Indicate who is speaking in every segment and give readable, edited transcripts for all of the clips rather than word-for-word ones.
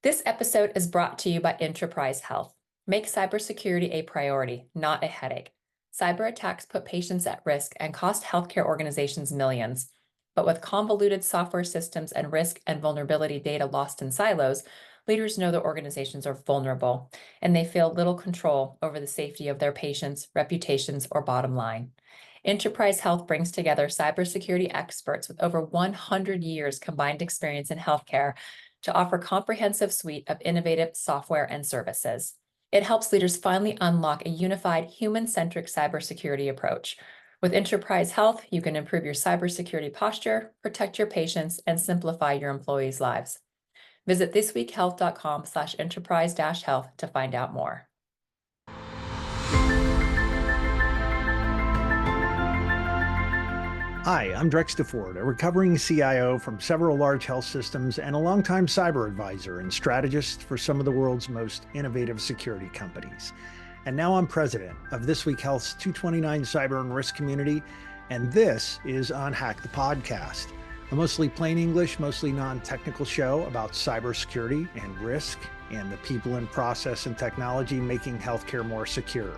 Speaker 1: This episode is brought to you by Enterprise Health. Make cybersecurity a priority, not a headache. Cyber attacks put patients at risk and cost healthcare organizations millions. But with convoluted software systems and risk and vulnerability data lost in silos, leaders know their organizations are vulnerable, and they feel little control over the safety of their patients, reputations, or bottom line. Enterprise Health brings together cybersecurity experts with over 100 years combined experience in healthcare to offer a comprehensive suite of innovative software and services. It helps leaders finally unlock a unified, human-centric cybersecurity approach. With Enterprise Health, you can improve your cybersecurity posture, protect your patients, and simplify your employees' lives. Visit thisweekhealth.com/enterprise-health to find out more.
Speaker 2: Hi, I'm Drex DeFord, a recovering CIO from several large health systems and a longtime cyber advisor and strategist for some of the world's most innovative security companies. And now I'm president of This Week Health's 229 Cyber and Risk community, and this is UnHack the podcast, a mostly plain English, mostly non-technical show about cybersecurity and risk and the people and process and technology making healthcare more secure.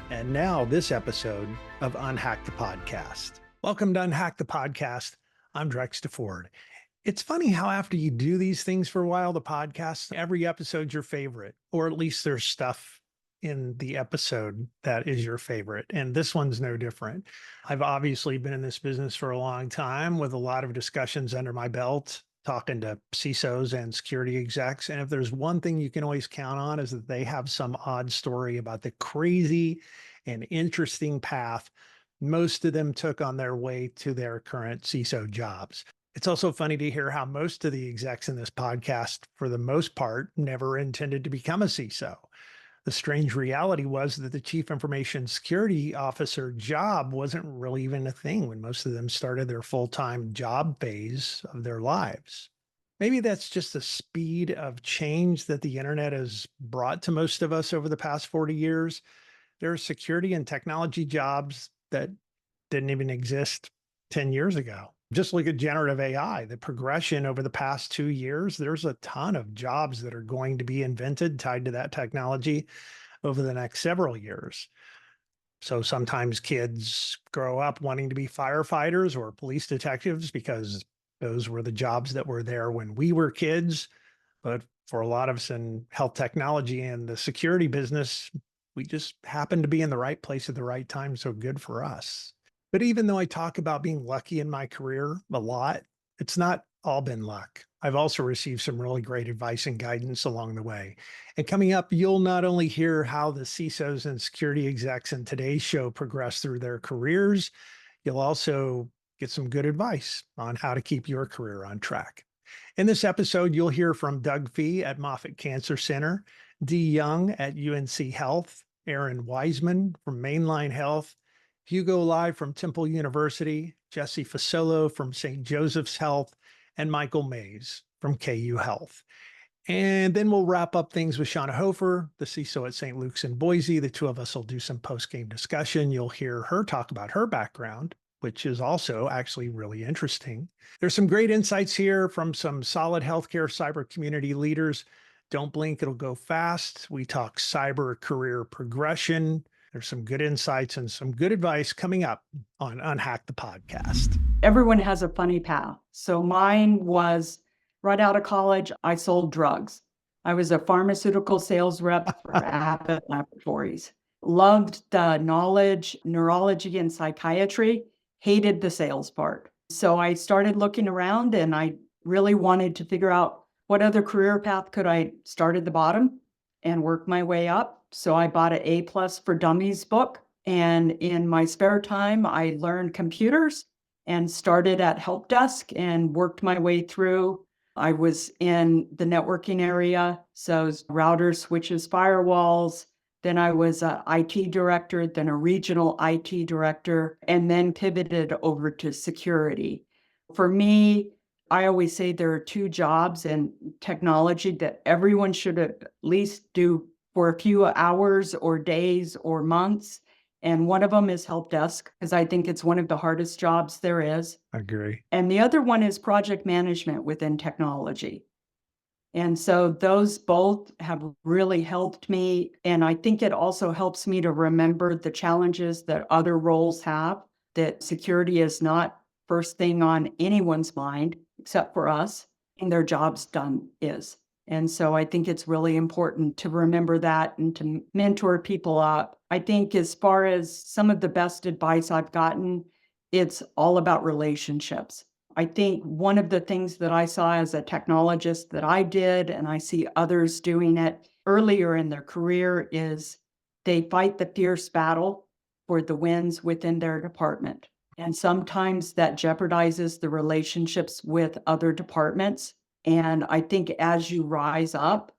Speaker 2: And now this episode of UnHack the podcast. Welcome to UnHack the podcast. I'm Drex DeFord. It's funny how after you do these things for a while, the podcast, every episode's your favorite, or at least there's stuff in the episode that is your favorite. And this one's no different. I've obviously been in this business for a long time with a lot of discussions under my belt, talking to CISOs and security execs. And if there's one thing you can always count on is that they have some odd story about the crazy and interesting path most of them took on their way to their current CISO jobs. It's also funny to hear how most of the execs in this podcast, for the most part, never intended to become a CISO. The strange reality was that the Chief Information Security Officer job wasn't really even a thing when most of them started their full-time job phase of their lives. Maybe that's just the speed of change that the internet has brought to most of us over the past 40 years. There are security and technology jobs that didn't even exist 10 years ago. Just look at generative AI, the progression over the past 2 years. There's a ton of jobs that are going to be invented tied to that technology over the next several years. So sometimes kids grow up wanting to be firefighters or police detectives because those were the jobs that were there when we were kids. But for a lot of us in health technology and the security business, we just happened to be in the right place at the right time, so good for us. But even though I talk about being lucky in my career a lot, it's not all been luck. I've also received some really great advice and guidance along the way. And coming up, you'll not only hear how the CISOs and security execs in today's show progress through their careers, you'll also get some good advice on how to keep your career on track. In this episode, you'll hear from Doug Fee at Moffit Cancer Center, Dee Young at UNC Health, Aaron Weismann from Mainline Health, Hugo live from Temple University, Jesse Fasolo from St. Joseph's Health, and Michael Meis from KU Health. And then we'll wrap up things with Shawna Hofer, the CISO at St. Luke's in Boise. The two of us will do some post-game discussion. You'll hear her talk about her background, which is also actually really interesting. There's some great insights here from some solid healthcare cyber community leaders. Don't blink, it'll go fast. We talk cyber career progression. There's some good insights and some good advice coming up on UnHack the podcast.
Speaker 3: Everyone has a funny path. So mine was right out of college, I sold drugs. I was a pharmaceutical sales rep for Abbott Laboratories. Loved the knowledge, neurology, and psychiatry. Hated the sales part. So I started looking around and I really wanted to figure out what other career path could I start at the bottom and work my way up. So I bought an A+ for Dummies book. And in my spare time, I learned computers and started at helpdesk and worked my way through. I was in the networking area. So routers, switches, firewalls. Then I was an IT director, then a regional IT director, and then pivoted over to security. For me, I always say there are two jobs in technology that everyone should at least do for a few hours or days or months. And one of them is help desk, because I think it's one of the hardest jobs there is.
Speaker 2: I agree.
Speaker 3: And the other one is project management within technology. And so those both have really helped me. And I think it also helps me to remember the challenges that other roles have, that security is not first thing on anyone's mind except for us, and their job's done is. And so I think it's really important to remember that and to mentor people up. I think as far as some of the best advice I've gotten, it's all about relationships. I think one of the things that I saw as a technologist that I did, and I see others doing it earlier in their career, is they fight the fierce battle for the wins within their department. And sometimes that jeopardizes the relationships with other departments. And I think as you rise up,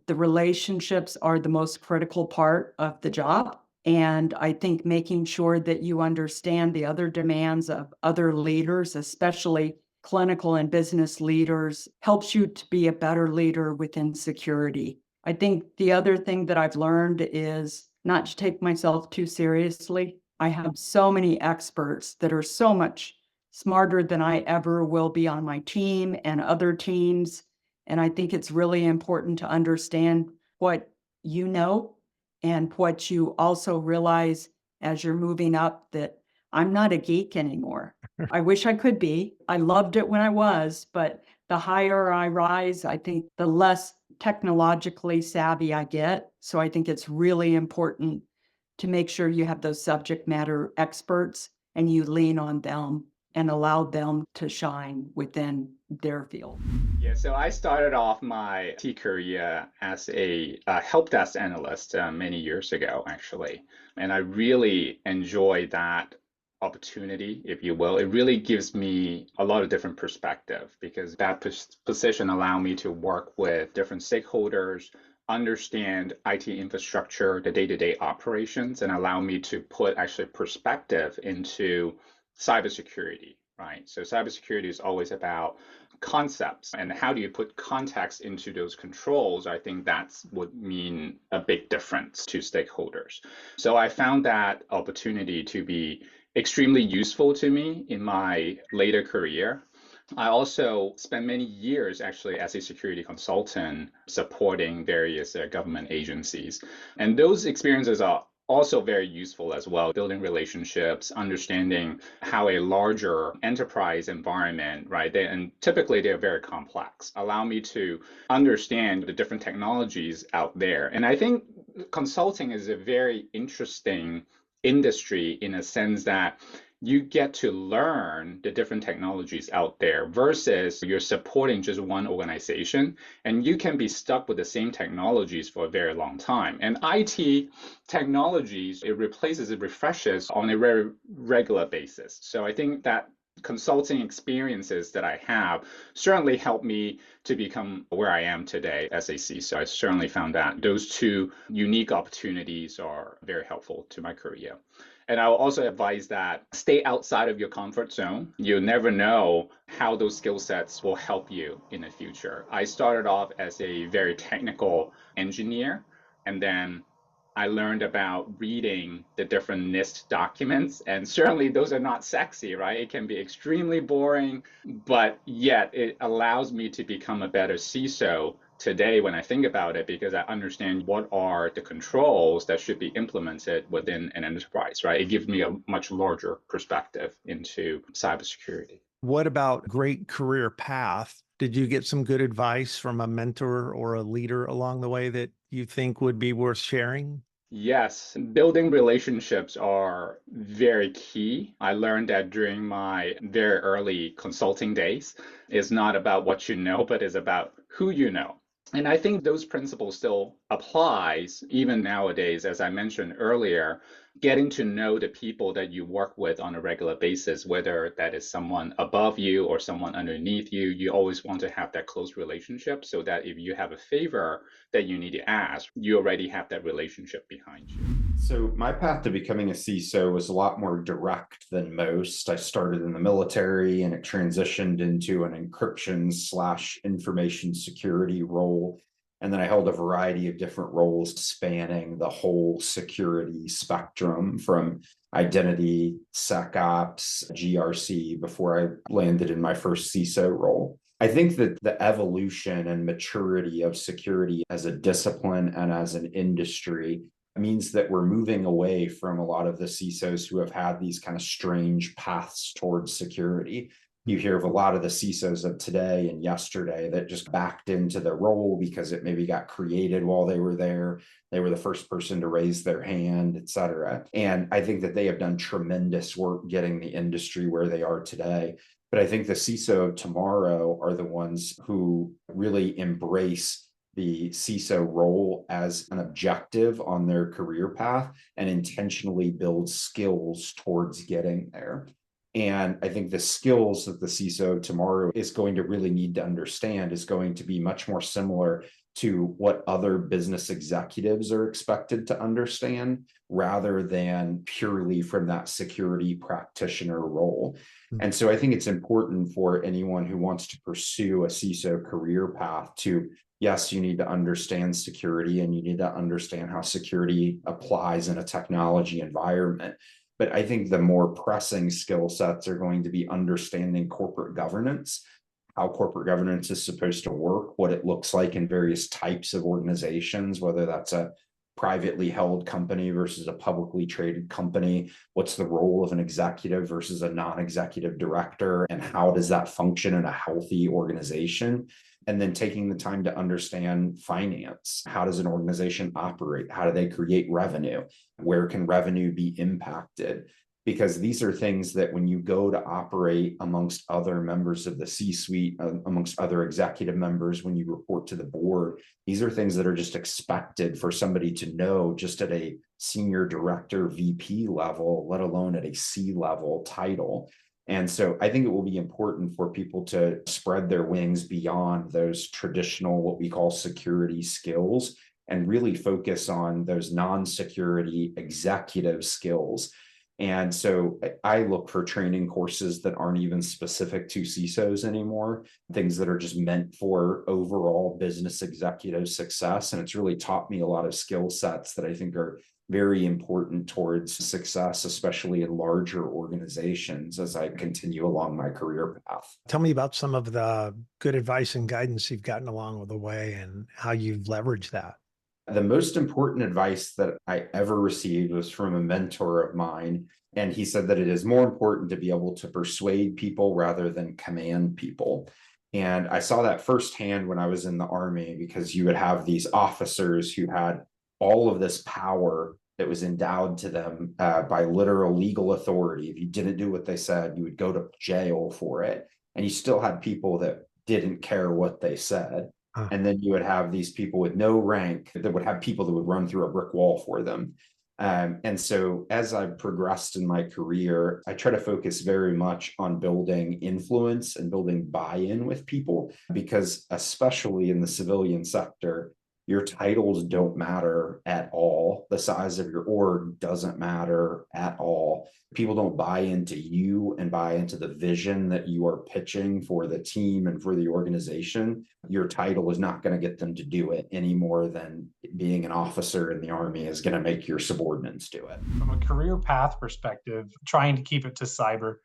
Speaker 3: the relationships are the most critical part of the job. And I think making sure that you understand the other demands of other leaders, especially clinical and business leaders, helps you to be a better leader within security. I think the other thing that I've learned is not to take myself too seriously. I have so many experts that are so much smarter than I ever will be on my team and other teams. And I think it's really important to understand what you know and what you also realize as you're moving up, that I'm not a geek anymore. I wish I could be. I loved it when I was, but the higher I rise, I think the less technologically savvy I get. So I think it's really important to make sure you have those subject matter experts and you lean on them and allow them to shine within their field.
Speaker 4: Yeah, so I started off my T career as a help desk analyst many years ago, actually. And I really enjoy that opportunity, if you will. It really gives me a lot of different perspective because that position allowed me to work with different stakeholders, understand IT infrastructure, the day-to-day operations, and allow me to put actually perspective into cybersecurity, right? So cybersecurity is always about concepts and how do you put context into those controls. I think that's would mean a big difference to stakeholders. So I found that opportunity to be extremely useful to me in my later career. I also spent many years actually as a security consultant supporting various government agencies. And those experiences are also very useful as well, building relationships, understanding how a larger enterprise environment, right? And typically they're very complex, allow me to understand the different technologies out there. And I think consulting is a very interesting industry in a sense that you get to learn the different technologies out there versus you're supporting just one organization and you can be stuck with the same technologies for a very long time. And IT technologies, it replaces, it refreshes on a very regular basis. So I think that consulting experiences that I have certainly helped me to become where I am today as a CISO. I certainly found that those two unique opportunities are very helpful to my career. And I will also advise that stay outside of your comfort zone. You never know how those skill sets will help you in the future. I started off as a very technical engineer, and then I learned about reading the different NIST documents, and certainly those are not sexy, right? It can be extremely boring, but yet it allows me to become a better CISO today when I think about it, because I understand what are the controls that should be implemented within an enterprise, right? It gives me a much larger perspective into cybersecurity.
Speaker 2: What about great career path? Did you get some good advice from a mentor or a leader along the way that you think would be worth sharing?
Speaker 4: Yes, building relationships are very key. I learned that during my very early consulting days. It's not about what you know, but it's about who you know. And I think those principles still applies even nowadays, as I mentioned earlier, getting to know the people that you work with on a regular basis, whether that is someone above you or someone underneath you, you always want to have that close relationship so that if you have a favor that you need to ask, you already have that relationship behind you.
Speaker 5: So my path to becoming a CISO was a lot more direct than most. I started in the military and it transitioned into an encryption/information security role. And then I held a variety of different roles spanning the whole security spectrum from identity, SecOps, GRC before I landed in my first CISO role. I think that the evolution and maturity of security as a discipline and as an industry means that we're moving away from a lot of the CISOs who have had these kind of strange paths towards security. You hear of a lot of the CISOs of today and yesterday that just backed into the role because it maybe got created while they were there. They were the first person to raise their hand, et cetera. And I think that they have done tremendous work getting the industry where they are today. But I think the CISO of tomorrow are the ones who really embrace the CISO role as an objective on their career path and intentionally build skills towards getting there. And I think the skills that the CISO tomorrow is going to really need to understand is going to be much more similar to what other business executives are expected to understand rather than purely from that security practitioner role. And so I think it's important for anyone who wants to pursue a CISO career path to, yes, you need to understand security and you need to understand how security applies in a technology environment. But I think the more pressing skill sets are going to be understanding corporate governance, how corporate governance is supposed to work, what it looks like in various types of organizations, whether that's a privately held company versus a publicly traded company, what's the role of an executive versus a non-executive director, and how does that function in a healthy organization? And then taking the time to understand finance. How does an organization operate? How do they create revenue? Where can revenue be impacted? Because these are things that when you go to operate amongst other members of the C-suite, amongst other executive members, when you report to the board, these are things that are just expected for somebody to know just at a senior director, VP level, let alone at a C-level title. And so I think it will be important for people to spread their wings beyond those traditional, what we call security skills, and really focus on those non-security executive skills. And so I look for training courses that aren't even specific to CISOs anymore, things that are just meant for overall business executive success. And it's really taught me a lot of skill sets that I think are very important towards success, especially in larger organizations as I continue along my career path.
Speaker 2: Tell me about some of the good advice and guidance you've gotten along the way and how you've leveraged that.
Speaker 5: The most important advice that I ever received was from a mentor of mine. And he said that it is more important to be able to persuade people rather than command people. And I saw that firsthand when I was in the Army, because you would have these officers who had all of this power that was endowed to them by literal legal authority. If you didn't do what they said, you would go to jail for it. And you still had people that didn't care what they said. And then you would have these people with no rank that would have people that would run through a brick wall for them. And so as I've progressed in my career, I try to focus very much on building influence and building buy-in with people, because especially in the civilian sector, your titles don't matter at all. The size of your org doesn't matter at all. People don't buy into you and buy into the vision that you are pitching for the team and for the organization. Your title is not going to get them to do it any more than being an officer in the Army is going to make your subordinates do it.
Speaker 6: From a career path perspective, trying to keep it to cyber,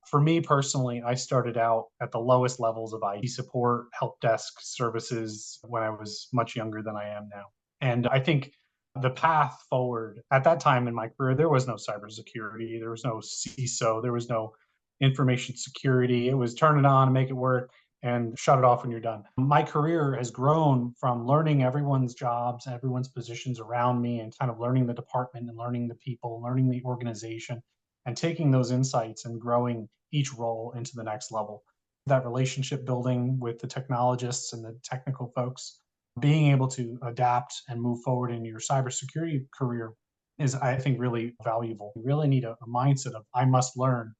Speaker 6: for me personally, I started out at the lowest levels of IT support, help desk services when I was much younger than I am now. And I think the path forward at that time in my career, there was no cybersecurity, there was no CISO, there was no information security. It was turn it on and make it work and shut it off when you're done. My career has grown from learning everyone's jobs, everyone's positions around me, and kind of learning the department and learning the people, learning the organization, and taking those insights and growing each role into the next level. That relationship building with the technologists and the technical folks, being able to adapt and move forward in your cybersecurity career is, I think, really valuable. You really need a mindset of, I must learn.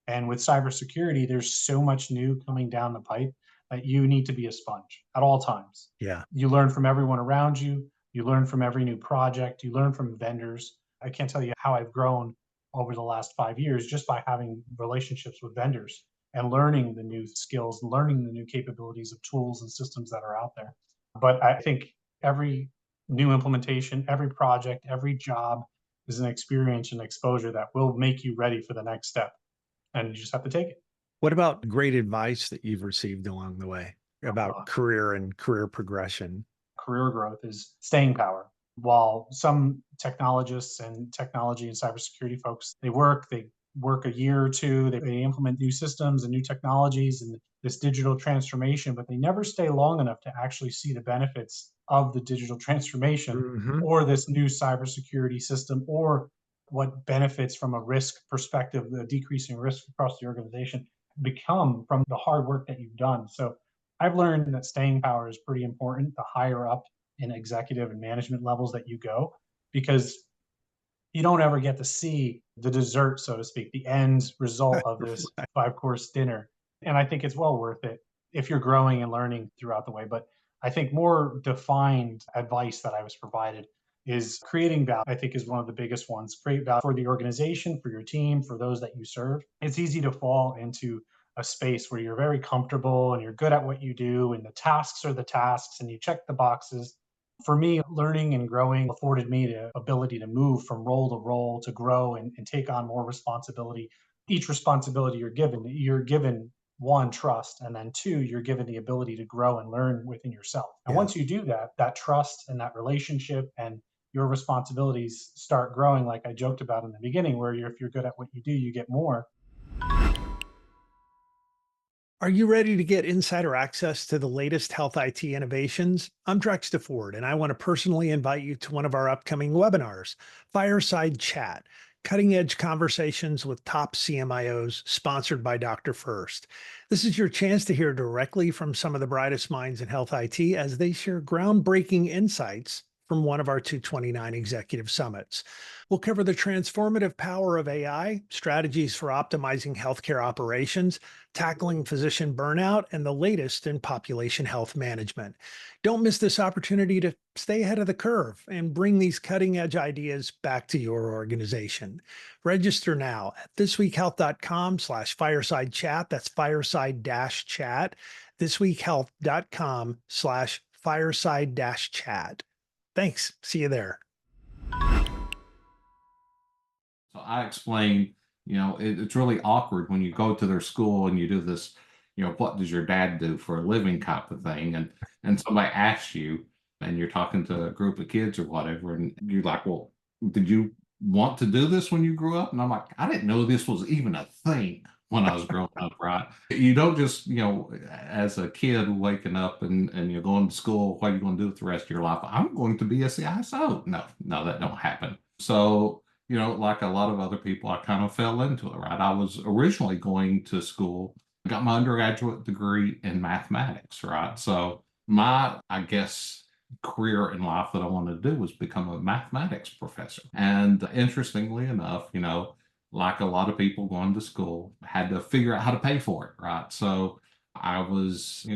Speaker 6: And with cybersecurity, there's so much new coming down the pipe that you need to be a sponge at all times.
Speaker 2: Yeah.
Speaker 6: You learn from everyone around you. You learn from every new project. You learn from vendors. I can't tell you how I've grown over the last 5 years just by having relationships with vendors and learning the new skills, learning the new capabilities of tools and systems that are out there. But I think every new implementation, every project, every job is an experience and exposure that will make you ready for the next step. And you just have to take it.
Speaker 2: What about great advice that you've received along the way about career and career progression?
Speaker 6: Career growth is staying power. While some technologists and technology and cybersecurity folks, they work a year or two, they implement new systems and new technologies and this digital transformation, but they never stay long enough to actually see the benefits of the digital transformation
Speaker 2: Hmm.
Speaker 6: or this new cybersecurity system or what benefits from a risk perspective, the decreasing risk across the organization become from the hard work that you've done. So I've learned that staying power is pretty important the higher up in executive and management levels that you go, because you don't ever get to see the dessert, so to speak, the end result of this five-course dinner. And I think it's well worth it if you're growing and learning throughout the way. But I think more defined advice that I was provided is creating value, I think is one of the biggest ones. Create value for the organization, for your team, for those that you serve. It's easy to fall into a space where you're very comfortable and you're good at what you do and the tasks are the tasks and you check the boxes. For me, learning and growing afforded me the ability to move from role to role, to grow and take on more responsibility. Each responsibility you're given one, trust, and then two, you're given the ability to grow and learn within yourself. And
Speaker 2: Yeah.
Speaker 6: once you do that, that trust and that relationship and your responsibilities start growing, like I joked about in the beginning, where if you're good at what you do, you get more.
Speaker 2: Are you ready to get insider access to the latest health IT innovations? I'm Drex DeFord, and I want to personally invite you to one of our upcoming webinars, Fireside Chat, cutting edge conversations with top CMIOs, sponsored by Dr. First. This is your chance to hear directly from some of the brightest minds in health IT as they share groundbreaking insights from one of our 229 executive summits. We'll cover the transformative power of AI, strategies for optimizing healthcare operations, tackling physician burnout, and the latest in population health management. Don't miss this opportunity to stay ahead of the curve and bring these cutting edge ideas back to your organization. Register now at thisweekhealth.com/fireside chat. That's fireside-chat. thisweekhealth.com/fireside-chat. Thanks. See you there.
Speaker 7: So I explained, it's really awkward when you go to their school and you do this, what does your dad do for a living type of thing. And somebody asks you and you're talking to a group of kids or whatever, and you're like, well, did you want to do this when you grew up? And I'm like, I didn't know this was even a thing when I was growing up, right? You don't just, as a kid waking up and you're going to school, what are you going to do with the rest of your life? I'm going to be a CISO. No, that don't happen. So like a lot of other people, I kind of fell into it, right? I was originally going to school, got my undergraduate degree in mathematics, right? So my, I guess, career in life that I wanted to do was become a mathematics professor. And interestingly enough, like a lot of people going to school, had to figure out how to pay for it, right? So I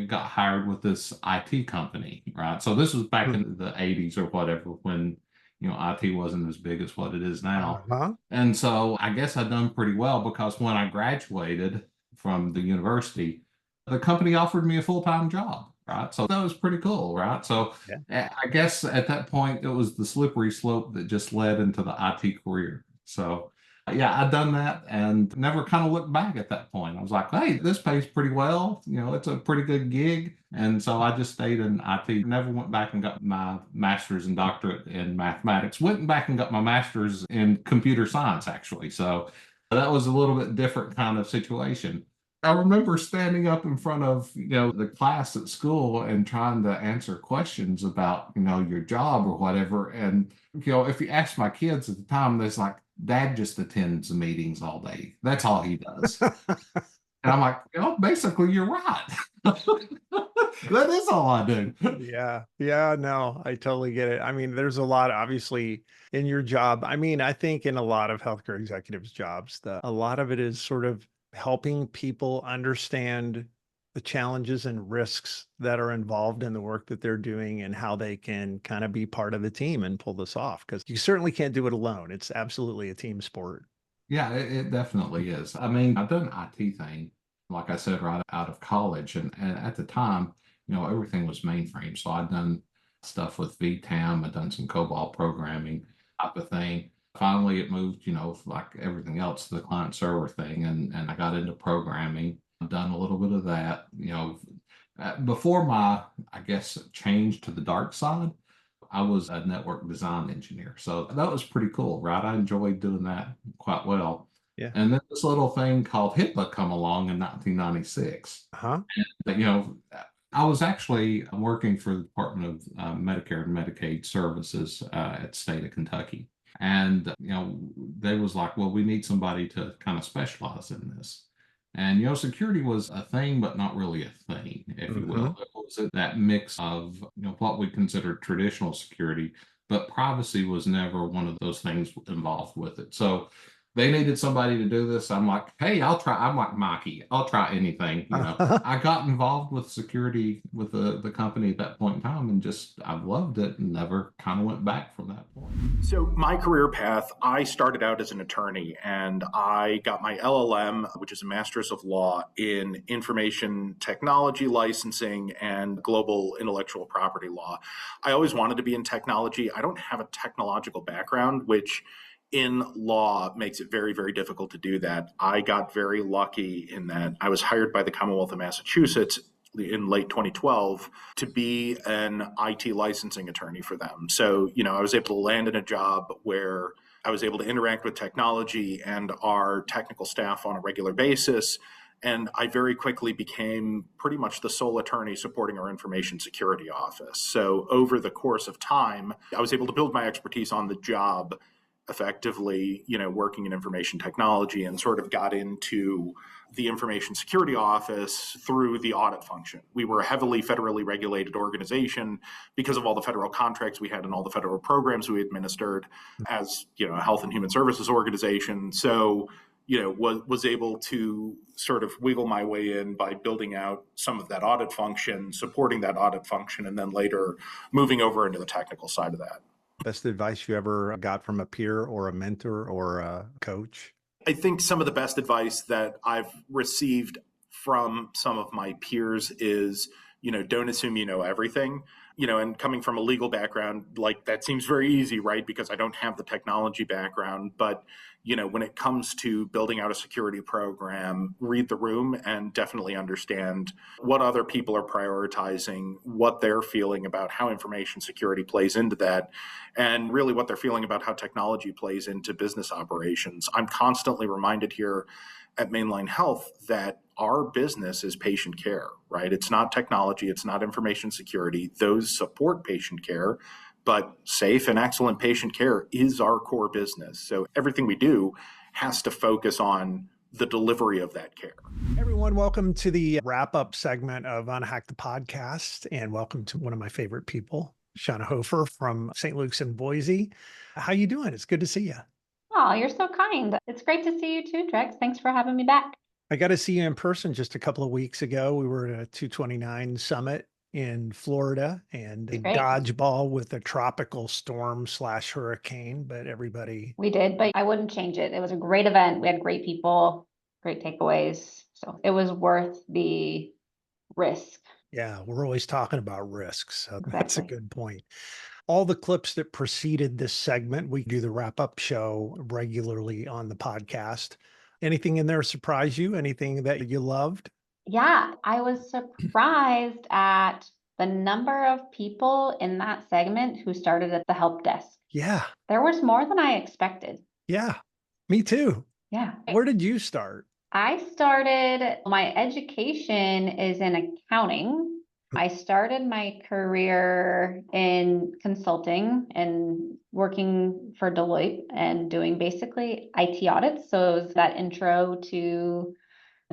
Speaker 7: got hired with this IT company, right? So this was back in the 80s or whatever when IT wasn't as big as what it is now.
Speaker 2: Uh-huh.
Speaker 7: And so I guess I've done pretty well because when I graduated from the university, the company offered me a full-time job, right? So that was pretty cool, right? So I guess at that point, it was the slippery slope that just led into the IT career. So yeah, I'd done that and never kind of looked back at that point. I was like, hey, this pays pretty well. It's a pretty good gig. And so I just stayed in IT, never went back and got my master's and doctorate in mathematics, went back and got my master's in computer science, actually. So that was a little bit different kind of situation. I remember standing up in front of, the class at school and trying to answer questions about, your job or whatever. And, if you ask my kids at the time, there's like, Dad just attends the meetings all day. That's all he does. And I'm like, basically, you're right. That is all I do.
Speaker 2: Yeah. Yeah. No, I totally get it. I mean, there's a lot, obviously, in your job. I mean, I think in a lot of healthcare executives' jobs, a lot of it is sort of helping people understand the challenges and risks that are involved in the work that they're doing and how they can kind of be part of the team and pull this off. Because you certainly can't do it alone. It's absolutely a team sport.
Speaker 7: Yeah, it definitely is. I mean, I've done an IT thing, like I said, right out of college. And at the time, everything was mainframe. So I'd done stuff with VTAM, I'd done some COBOL programming type of thing. Finally, it moved, like everything else, to the client server thing. And I got into programming. I've done a little bit of that. Before my, I guess, change to the dark side, I was a network design engineer. So that was pretty cool, right? I enjoyed doing that quite well.
Speaker 2: Yeah.
Speaker 7: And then this little thing called HIPAA come along in 1996.
Speaker 2: Uh-huh.
Speaker 7: And, I was actually working for the Department of Medicare and Medicaid Services at state of Kentucky. And, they was like, well, we need somebody to kind of specialize in this. And, security was a thing, but not really a thing, if you will. It was that mix of, what we consider traditional security, but privacy was never one of those things involved with it. So they needed somebody to do this. I'm like, hey, I'll try. I'm like Mikey. I'll try anything. I got involved with security with the company at that point in time, and I've loved it and never kind of went back from that point.
Speaker 8: So my career path, I started out as an attorney, and I got my LLM, which is a Master's of Law in Information Technology Licensing and Global Intellectual Property Law. I always wanted to be in technology. I don't have a technological background, which in law makes it very, very difficult to do that. I got very lucky in that I was hired by the Commonwealth of Massachusetts in late 2012 to be an IT licensing attorney for them. So, I was able to land in a job where I was able to interact with technology and our technical staff on a regular basis. And I very quickly became pretty much the sole attorney supporting our information security office. So over the course of time, I was able to build my expertise on the job effectively, working in information technology, and sort of got into the information security office through the audit function. We were a heavily federally regulated organization because of all the federal contracts we had and all the federal programs we administered as, a health and human services organization. So, was able to sort of wiggle my way in by building out some of that audit function, supporting that audit function, and then later moving over into the technical side of that.
Speaker 2: Best advice you ever got from a peer or a mentor or a coach?
Speaker 8: I think some of the best advice that I've received from some of my peers is, don't assume you know everything. And coming from a legal background, like that seems very easy, right? Because I don't have the technology background. But, when it comes to building out a security program, read the room and definitely understand what other people are prioritizing, what they're feeling about how information security plays into that, and really what they're feeling about how technology plays into business operations. I'm constantly reminded here at Mainline Health that our business is patient care, right? It's not technology, it's not information security. Those support patient care, but safe and excellent patient care is our core business. So everything we do has to focus on the delivery of that care.
Speaker 2: Everyone, welcome to the wrap-up segment of UnHack the podcast, and welcome to one of my favorite people, Shawna Hofer from St. Luke's in Boise. How you doing? It's good to see you.
Speaker 9: Oh, you're so kind. It's great to see you too, Drex. Thanks for having me back.
Speaker 2: I got to see you in person just a couple of weeks ago. We were at a 229 summit in Florida and a dodgeball with a tropical storm / hurricane, but everybody.
Speaker 9: We did, but I wouldn't change it. It was a great event. We had great people, great takeaways. So it was worth the risk.
Speaker 2: Yeah, we're always talking about risks. So
Speaker 9: Exactly.
Speaker 2: That's a good point. All the clips that preceded this segment, we do the wrap-up show regularly on the podcast. Anything in there surprise you? Anything that you loved?
Speaker 9: Yeah, I was surprised at the number of people in that segment who started at the help desk.
Speaker 2: Yeah.
Speaker 9: There was more than I expected.
Speaker 2: Yeah, me too.
Speaker 9: Yeah.
Speaker 2: Where did you start?
Speaker 9: My education is in accounting. I started my career in consulting and working for Deloitte and doing basically IT audits. So it was that intro to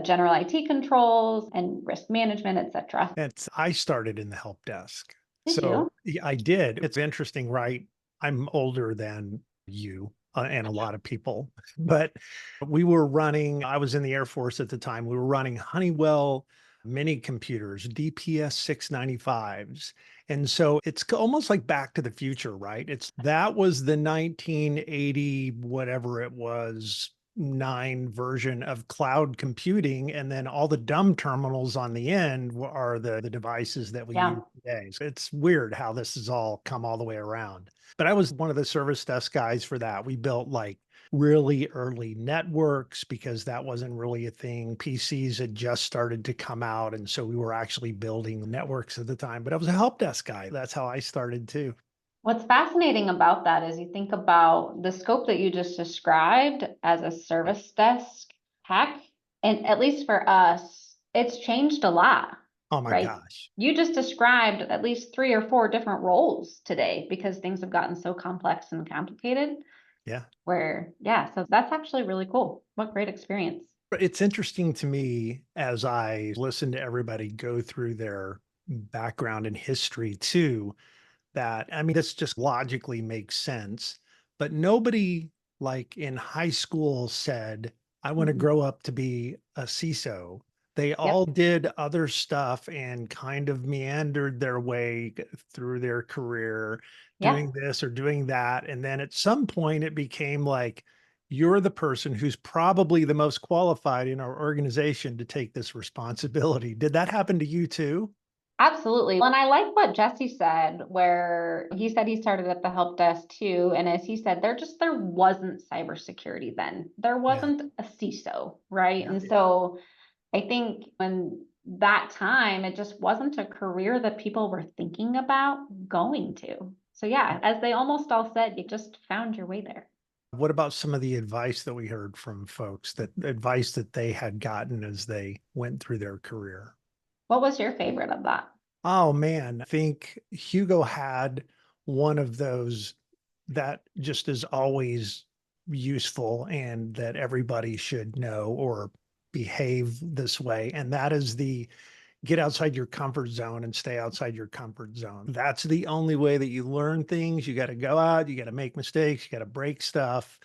Speaker 9: general IT controls and risk management, etc.
Speaker 2: I started in the help desk.
Speaker 9: Did you?
Speaker 2: I did. It's interesting, right? I'm older than you and a lot of people, but I was in the Air Force at the time. We were running Honeywell mini computers, DPS 695s. And so it's almost like Back to the Future, right? That was the 1980, whatever it was, 9 version of cloud computing. And then all the dumb terminals on the end are the devices that we use today. So it's weird how this has all come all the way around. But I was one of the service desk guys for that. We built like really early networks because that wasn't really a thing. PCs had just started to come out. And so we were actually building networks at the time. But I was a help desk guy. That's how I started too.
Speaker 9: What's fascinating about that is you think about the scope that you just described as a service desk hack, and at least for us, it's changed a lot,
Speaker 2: Oh my
Speaker 9: right?
Speaker 2: gosh.
Speaker 9: You just described at least 3 or 4 different roles today because things have gotten so complex and complicated.
Speaker 2: Yeah.
Speaker 9: Yeah, so that's actually really cool. What great experience.
Speaker 2: It's interesting to me as I listen to everybody go through their background and history too, that I mean, this just logically makes sense. But nobody like in high school said, I want to
Speaker 9: Mhm.
Speaker 2: grow up to be a CISO. They
Speaker 9: Yep,
Speaker 2: all did other stuff and kind of meandered their way through their career,
Speaker 9: yeah.
Speaker 2: doing this or doing that. And then at some point, it became like, you're the person who's probably the most qualified in our organization to take this responsibility. Did that happen to you too?
Speaker 9: Absolutely. And I like what Jesse said, where he said he started at the help desk too. And as he said, there wasn't cybersecurity then. There
Speaker 2: Yeah.
Speaker 9: wasn't a CISO, right?
Speaker 2: Yeah.
Speaker 9: And so I think when that time, it just wasn't a career that people were thinking about going to. So yeah, as they almost all said, you just found your way there.
Speaker 2: What about some of the advice that we heard from folks, that advice that they had gotten as they went through their career?
Speaker 9: What was your favorite of that?
Speaker 2: Oh man, I think Hugo had one of those that just is always useful and that everybody should know or behave this way. And that is the get outside your comfort zone and stay outside your comfort zone. That's the only way that you learn things. You got to go out, you got to make mistakes, you got to break stuff.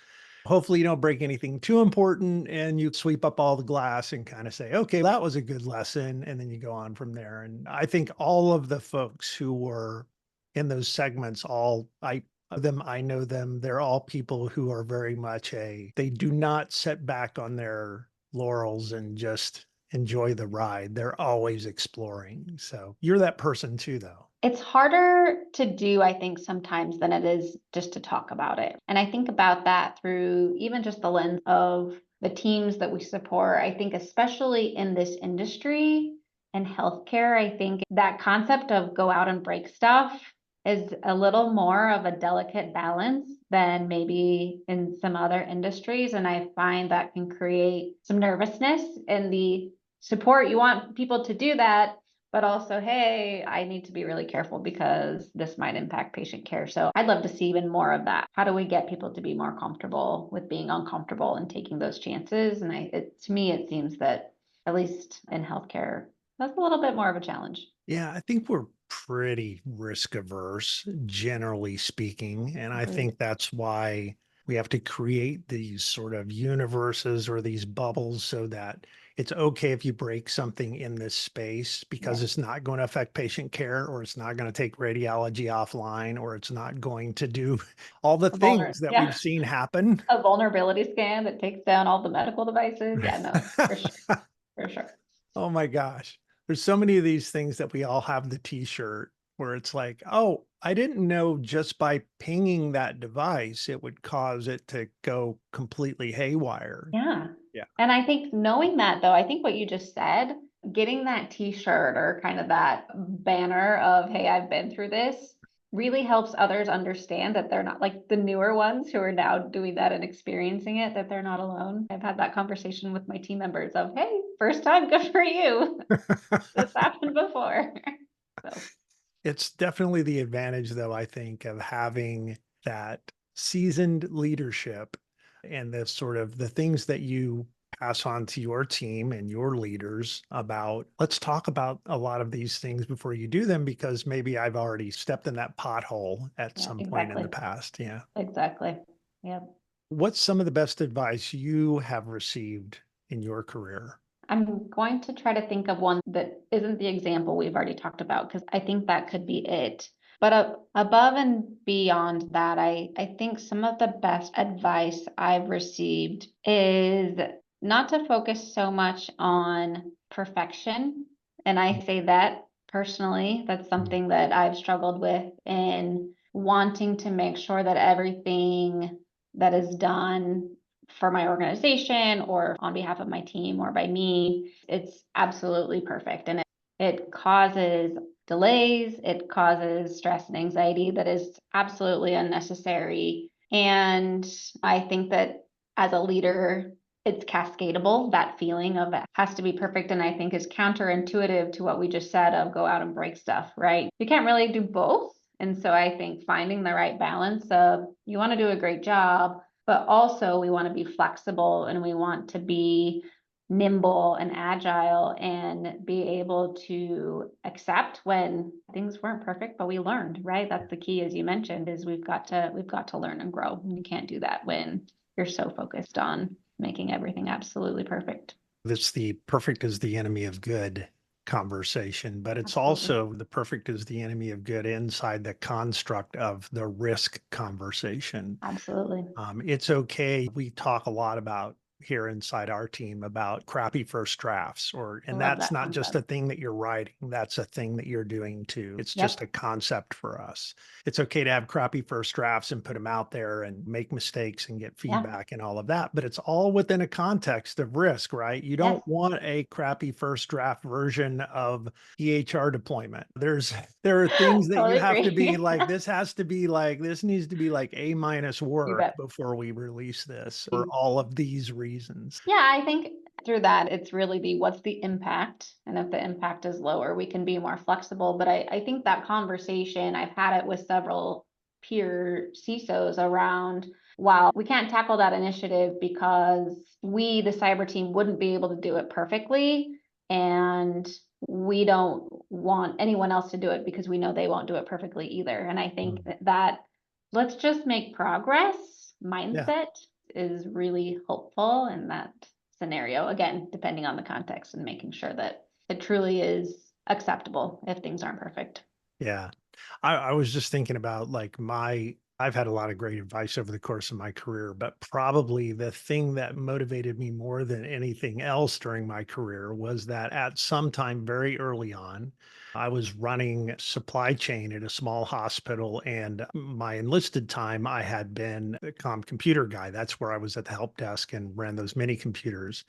Speaker 2: Hopefully, you don't break anything too important and you sweep up all the glass and kind of say, okay, that was a good lesson. And then you go on from there. And I think all of the folks who were in those segments, I know them, they're all people who are very much they do not set back on their laurels and just enjoy the ride. They're always exploring. So you're that person too, though.
Speaker 9: It's harder to do, I think, sometimes than it is just to talk about it. And I think about that through even just the lens of the teams that we support. I think, especially in this industry and healthcare, I think that concept of go out and break stuff is a little more of a delicate balance than maybe in some other industries. And I find that can create some nervousness in the support. You want people to do that, but also, hey, I need to be really careful because this might impact patient care. So I'd love to see even more of that. How do we get people to be more comfortable with being uncomfortable and taking those chances? And to me, it seems that at least in healthcare, that's a little bit more of a challenge.
Speaker 2: Yeah, I think we're pretty risk averse, generally speaking. And I
Speaker 9: Agreed.
Speaker 2: think that's why we have to create these sort of universes or these bubbles so that it's okay if you break something in this space because
Speaker 9: Yeah.
Speaker 2: it's not going to affect patient care or it's not going to take radiology offline or it's not going to do all the things that we've
Speaker 9: Yeah.
Speaker 2: seen happen.
Speaker 9: A vulnerability scan that takes down all the medical devices. Yeah, no, for sure. For sure.
Speaker 2: Oh my gosh. There's so many of these things that we all have the t-shirt where it's like, oh, I didn't know just by pinging that device, it would cause it to go completely haywire.
Speaker 9: Yeah.
Speaker 2: Yeah.
Speaker 9: And I think knowing that though, I think what you just said, getting that t-shirt or kind of that banner of, hey, I've been through this really helps others understand that they're not like the newer ones who are now doing that and experiencing it, that they're not alone. I've had that conversation with my team members of, hey, first time, good for you. This happened before. So
Speaker 2: It's definitely the advantage, though, I think, of having that seasoned leadership and the sort of the things that you pass on to your team and your leaders about, let's talk about a lot of these things before you do them, because maybe I've already stepped in that pothole at
Speaker 9: yeah,
Speaker 2: some point in
Speaker 9: exactly.
Speaker 2: the past. Yeah.
Speaker 9: Exactly. Yeah.
Speaker 2: What's some of the best advice you have received in your career?
Speaker 9: I'm going to try to think of one that isn't the example we've already talked about, because I think that could be it. But above and beyond that, I think some of the best advice I've received is not to focus so much on perfection. And I say that personally, that's something that I've struggled with in wanting to make sure that everything that is done for my organization or on behalf of my team or by me, it's absolutely perfect. And it causes delays, it causes stress and anxiety that is absolutely unnecessary. And I think that as a leader, it's cascadable. That feeling of it has to be perfect. And I think is counterintuitive to what we just said of go out and break stuff, right? You can't really do both. And so I think finding the right balance of you want to do a great job, but also we want to be flexible and we want to be nimble and agile and be able to accept when things weren't perfect, but we learned, right? That's the key, as you mentioned, is we've got to learn and grow. And you can't do that when you're so focused on making everything absolutely perfect.
Speaker 2: It's the perfect is the enemy of good conversation, but it's
Speaker 9: Absolutely.
Speaker 2: also the perfect is the enemy of good inside the construct of the risk conversation.
Speaker 9: Absolutely.
Speaker 2: It's okay. We talk a lot about here inside our team about crappy first drafts, and that's
Speaker 9: that
Speaker 2: not just a
Speaker 9: concept.
Speaker 2: thing that you're writing. That's a thing that you're doing too. It's
Speaker 9: Yep.
Speaker 2: just a concept for us. It's okay to have crappy first drafts and put them out there and make mistakes and get
Speaker 9: Yeah.
Speaker 2: feedback and all of that, but it's all within a context of risk, right? You don't
Speaker 9: Yes.
Speaker 2: want a crappy first draft version of EHR deployment. There are things that you
Speaker 9: Totally
Speaker 2: have to
Speaker 9: agree.
Speaker 2: be like, this needs to be like A- work
Speaker 9: bet.
Speaker 2: before we release this for all of these reasons.
Speaker 9: Yeah, I think through that, it's really what's the impact? And if the impact is lower, we can be more flexible. But I think that conversation, I've had it with several peer CISOs around, wow, we can't tackle that initiative because we, the cyber team, wouldn't be able to do it perfectly. And we don't want anyone else to do it because we know they won't do it perfectly either. And I think that let's just make progress mindset is really hopeful in that scenario. Again, depending on the context and making sure that it truly is acceptable if things aren't perfect.
Speaker 2: Yeah. I was just thinking about I've had a lot of great advice over the course of my career, but probably the thing that motivated me more than anything else during my career was that at some time very early on, I was running supply chain at a small hospital, and my enlisted time, I had been a computer guy. That's where I was at the help desk and ran those mini computers.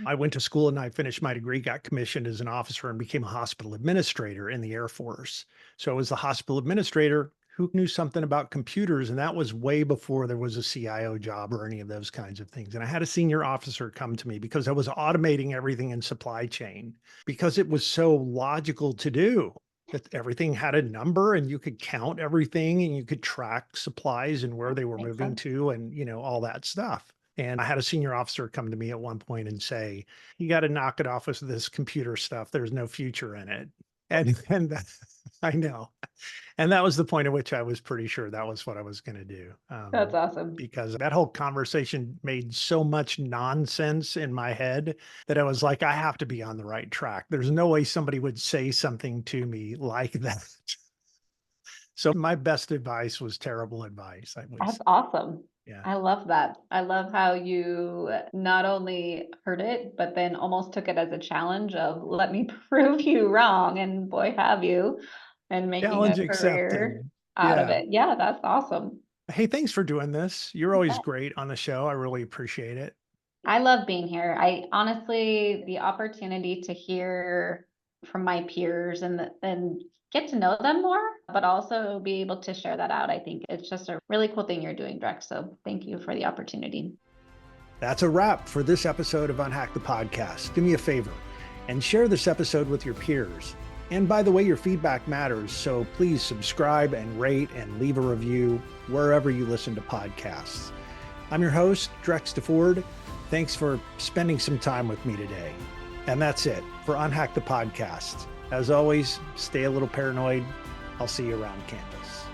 Speaker 2: I went to school and I finished my degree, got commissioned as an officer and became a hospital administrator in the Air Force. So I was the hospital administrator who knew something about computers. And that was way before there was a CIO job or any of those kinds of things. And I had a senior officer come to me because I was automating everything in supply chain because it was so logical to do. That everything had a number and you could count everything and you could track supplies and where they were
Speaker 9: Makes
Speaker 2: moving
Speaker 9: sense.
Speaker 2: to and, all that stuff. And I had a senior officer come to me at one point and say, you got to knock it off with this computer stuff. There's no future in it. And I know. And that was the point at which I was pretty sure that was what I was going to do.
Speaker 9: That's awesome.
Speaker 2: Because that whole conversation made so much nonsense in my head that I was like, I have to be on the right track. There's no way somebody would say something to me like that. So my best advice was terrible advice.
Speaker 9: That's awesome.
Speaker 2: Yeah.
Speaker 9: I love that. I love how you not only heard it, but then almost took it as a challenge of let me prove you wrong. And boy, have you, and making
Speaker 2: Challenge
Speaker 9: a career
Speaker 2: accepted.
Speaker 9: out of
Speaker 2: Yeah.
Speaker 9: it. Yeah, that's awesome.
Speaker 2: Hey, thanks for doing this. You're always
Speaker 9: Yeah.
Speaker 2: great on the show. I really appreciate it.
Speaker 9: I love being here. I honestly, the opportunity to hear from my peers and get to know them more, but also be able to share that out. I think it's just a really cool thing you're doing, Drex. So thank you for the opportunity.
Speaker 2: That's a wrap for this episode of UnHack the Podcast. Do me a favor and share this episode with your peers. And by the way, your feedback matters, so please subscribe and rate and leave a review wherever you listen to podcasts. I'm your host, Drex DeFord. Thanks for spending some time with me today. And that's it for UnHack the Podcast. As always, stay a little paranoid. I'll see you around campus.